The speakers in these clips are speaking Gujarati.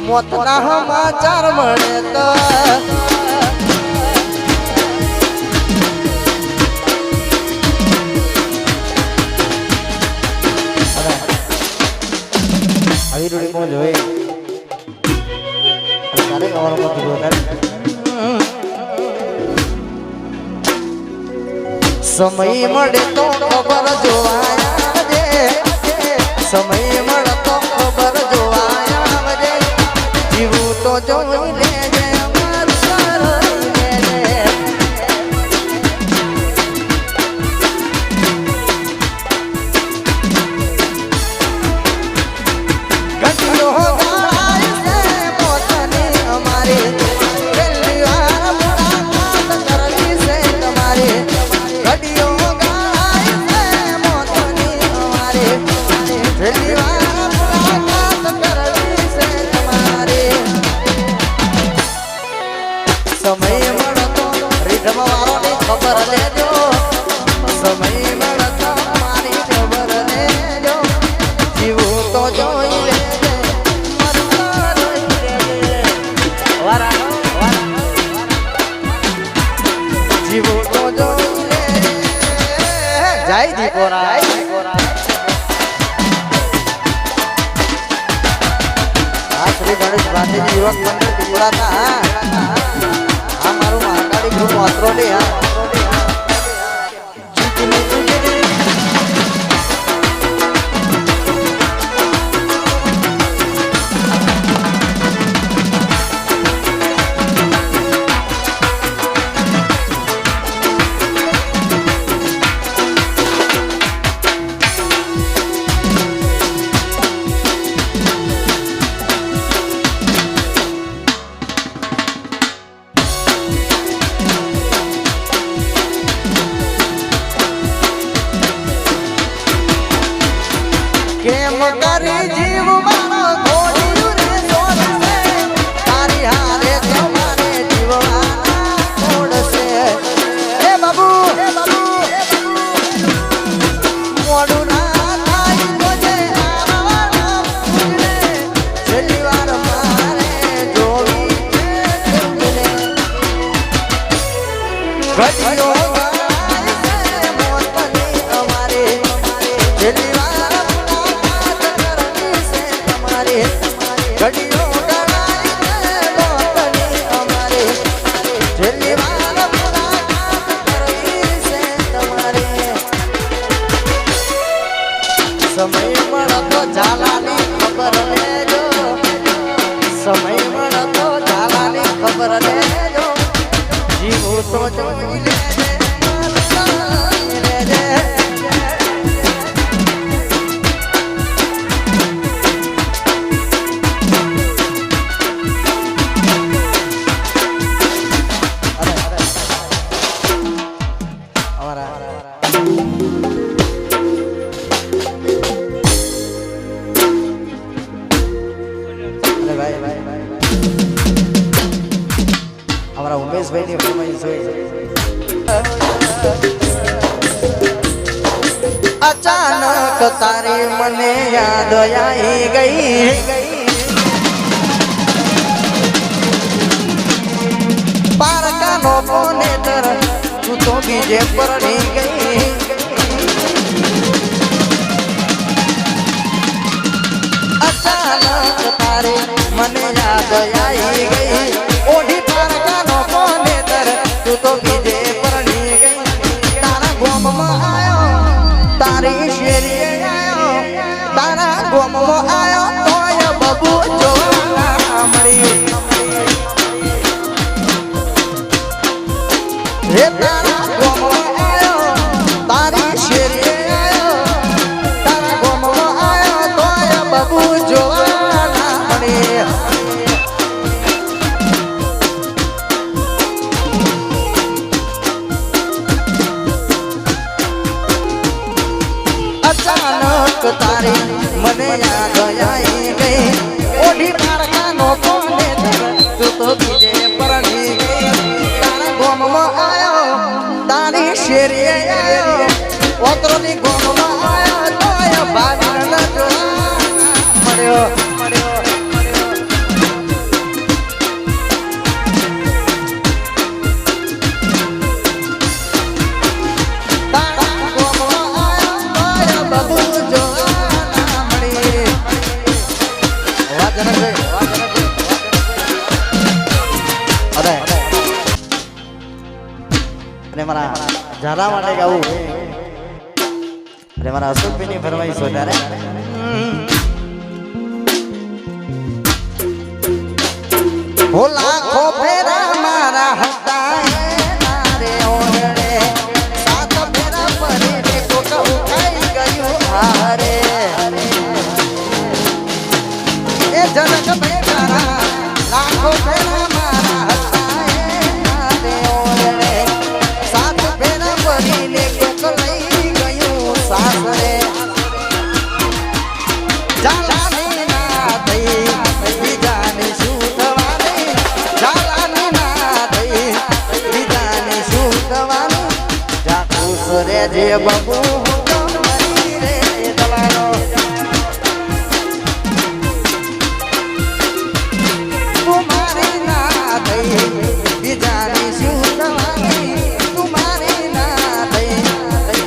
મોતના સમાચાર મળે તો આવી રૂડી કોણ જોઈ તારે કવાનું સમય મળે તો ખબર જોવાયા દે સમય મળે તો ખબર જોવાયા દે જીવું તો જોઈ લેજે જય દીપોરા આ શ્રી ગણેશ ભાતીજી યુવક મંડળ દીપોરા હતા આ મારું મહાકાળી ગ્રુપ વાત્રોલી હા કરી જીવ મારો ઘોડ્યું રે સોનસે તારી હારે તમારે જીવવાના છોડશે હે બાબુ મોડું ના થાય તો જે આવવાના પૂજને છેલ્લી વાર મારે જોવી ઘડીઓ મોતની અમારે છેલ્લી વાર ઘડીઓ ગણાય મોતની અમારે છેલ્લી વાર મુલાકાત કરવી છે તમારે સમય મળતો ઝાલાની ખબર લેજો સમય મળતો ઝાલાની ખબર લેજો જીવું તો જોઈ લેજે हमारा उमेश भाई ने फरमाइश अचानक तारी मने याद आई गई पारका नो कोने तर तू तो बीजे पर नहीं गई अचानक तारी मने याद आई गई ओढ़ी पारका नो कोने तर तू तो बीजे पर नहीं गई तारा गोम में आयो तारी शेरी आयो तारा गोम में आयो तो ये बबू जोड़ा मरी हे तारा गोम में आयो तारी शेरी आयो तारा गोम में आयो तो ये बबू जोड़ा मरी अचानक तारी मने याद आई गई ओढ़ी पारका नो कोने तर तू तो बीजे पर नहीं गई तारा गोम में आयो तारी शेरी आयो ओतरोनी गोम में आयो तो ये बाजी न जो मर्यो મારા ઝાલા માટે ગાવું અરે મારા અશોકભાઈની ફરમાઈશ વધારે હો લાખો ફેરા મારા હતા રે ઓરડે સાત ફેરા પરીને કોક ઉકાઈ ગયું હારે એ જનક બેટારા લાખો ફેરા મારા હતા રે ઓરડે સાત ફેરા પરીને કોક લઈ ગયું સાસરે જાલાની ના થઈ બીજાની શું થવાની જાલાની ના થઈ બીજાની શું થવાની જા ખુશ રે જે બબુ મરી રે જવાનો તુમારી ના થઈ બીજાની શું થવાની તુમારી ના થઈ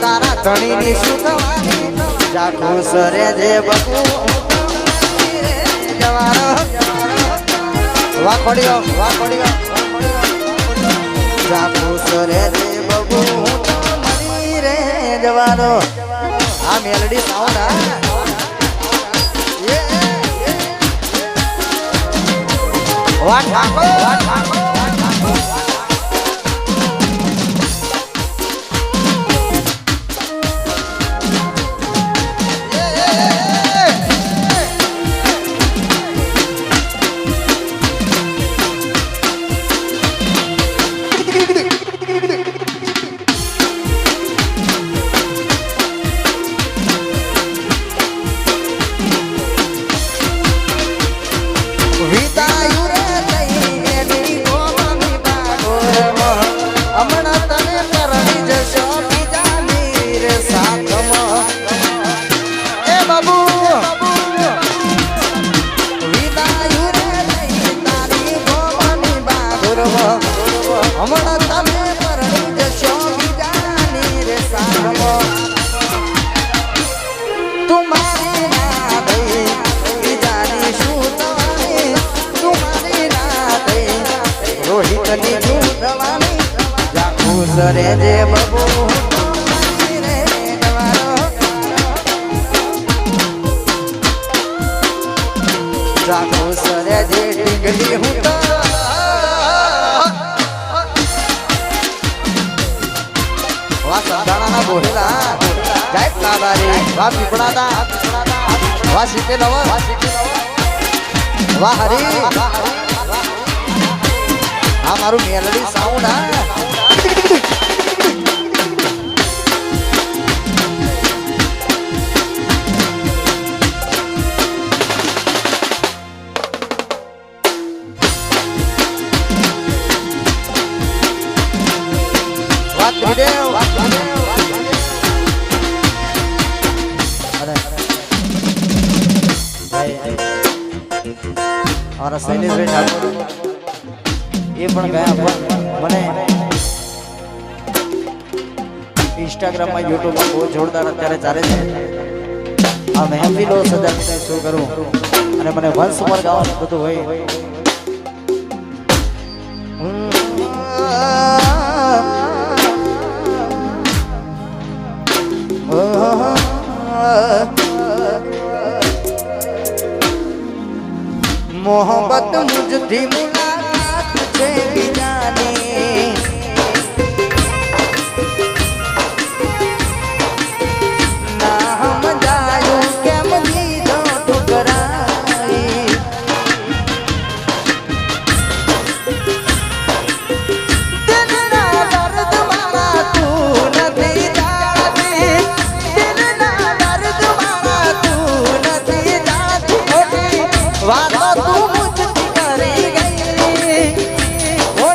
તારા ધણીની શું થવાની જા ખુશ રે જે બબુ જવાનો વાહ પડ્યો જા ખુશ રે જે બબુ મરી રે જવાનો આ મેલડી સાઉન્ડ વાહ ઠાકોર હમણાં તમે પરણી જશો બીજાની રે સારમાં તુમારી ના થઈ બીજાની શું થવાની તુમારી ના થઈ રોહિતની શું થવાની જા ખુશ રે જે બબુ રે જવાનો જા ખુશ રે જે ટીંગલી હું તો વાહ સંધાણા બોહેલા જય કાદારી વાહ પીપળાદા વાહ સીતે નવ વાહ હરી આ મારું મેલડી સાઉન્ડ વાહ ત્રિદેવ हमारा शैलेश भाई ठाकुर ये पण गया મને इंस्टाग्राम में यूट्यूब में बहुत जोरदार અત્યારે ચાલે છે આ મહેફિલો સજાવીને શું કરું અને મને વંશ પર ગાવાનું બધું હોય मोहब्बत मुझથી मुलाकात છે બીજાની ના સમજાયું કેમ દીધો ટુકરાઈ દિલના દર્દ મારા તું નથી જાણતી દિલના દર્દ મારા તું નથી જાણતી વાતો તું મુझથી કરી ગઈ ઓ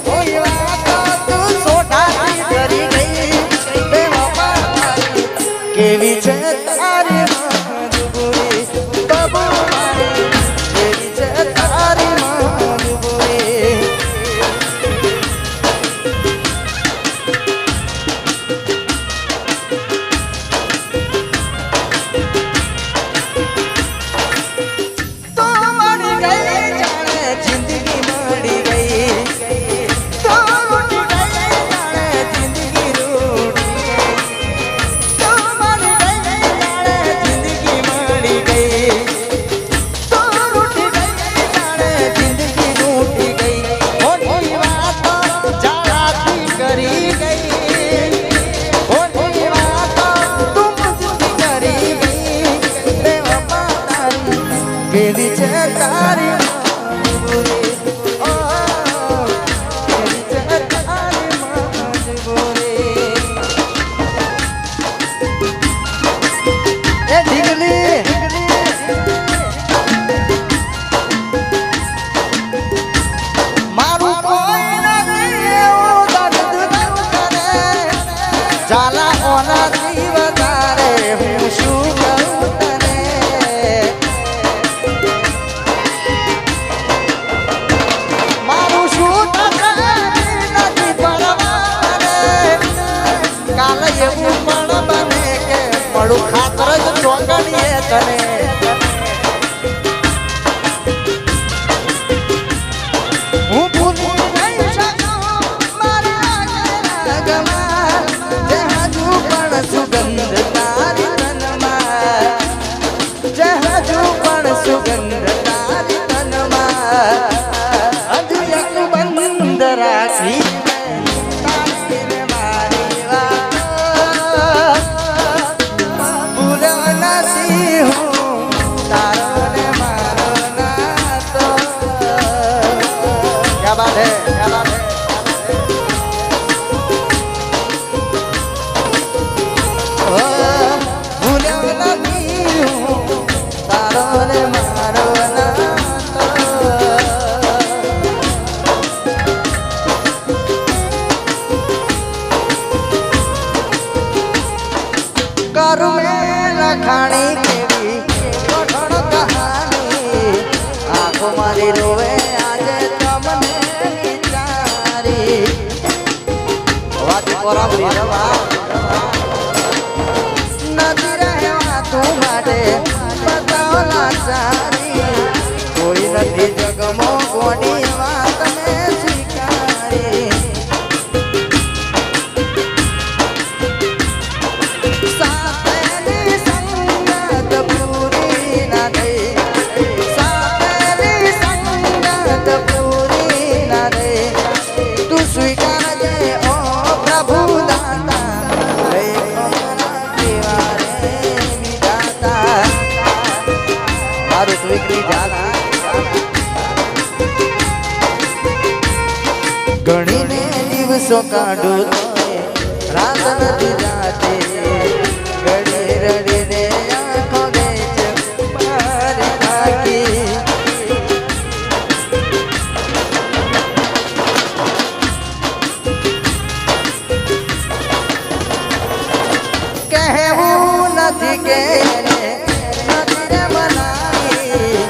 क्या बात है, क्या बात है। ભૂલ્યો નથી હું તારો ને મારો નાતો. કરું મેં લખાણી કેવી કઠણ કહાની આંખો મારી રોવે આજે તમને વિચારી. વાત બરાબરી રવા નથી રહેવા તું માટે બતાવો લાચારી. કોઈ નથી જગમો કોની વાત મેં સ્વીકારી. સાથેની સંગત પૂરી ના થઈ, સાથેની સંગત પૂરી ના થઈ. તું સ્વીકારજે ઓ પ્રભુ દાતા, મારું સ્વીકરી જાના. ગણીને દિવસો કાઢું તોય રાત નથી જાતી. રડી રડીને આંખો ગઈ છે મારી નાખી. કહેવું નથી કે નથી રે બનાવી,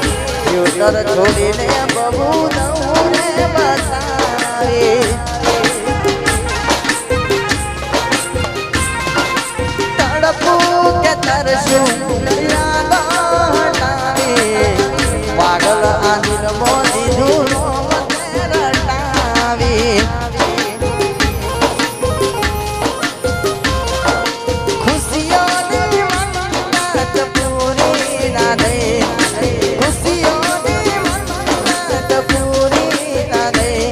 યુટર છોડીને બહુ નવું રે બતાવી. તડપું કે તરશું યાદો હટાવી, પાગલ આદિલ મોદી ધૂળો મને રટાવી. ખુશીઓની મન્નત પૂરી ના થઈ, ખુશીઓની મન્નત પૂરી ના થઈ.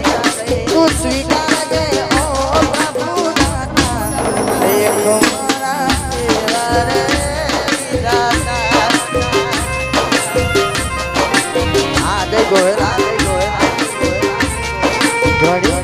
તું સ્વીકારજે ઓ પ્રભુ દાતા, દેખો મારા એવા રે વિધાતા. આ જય ગોયલ, આ જય ગોયલ. ઘડી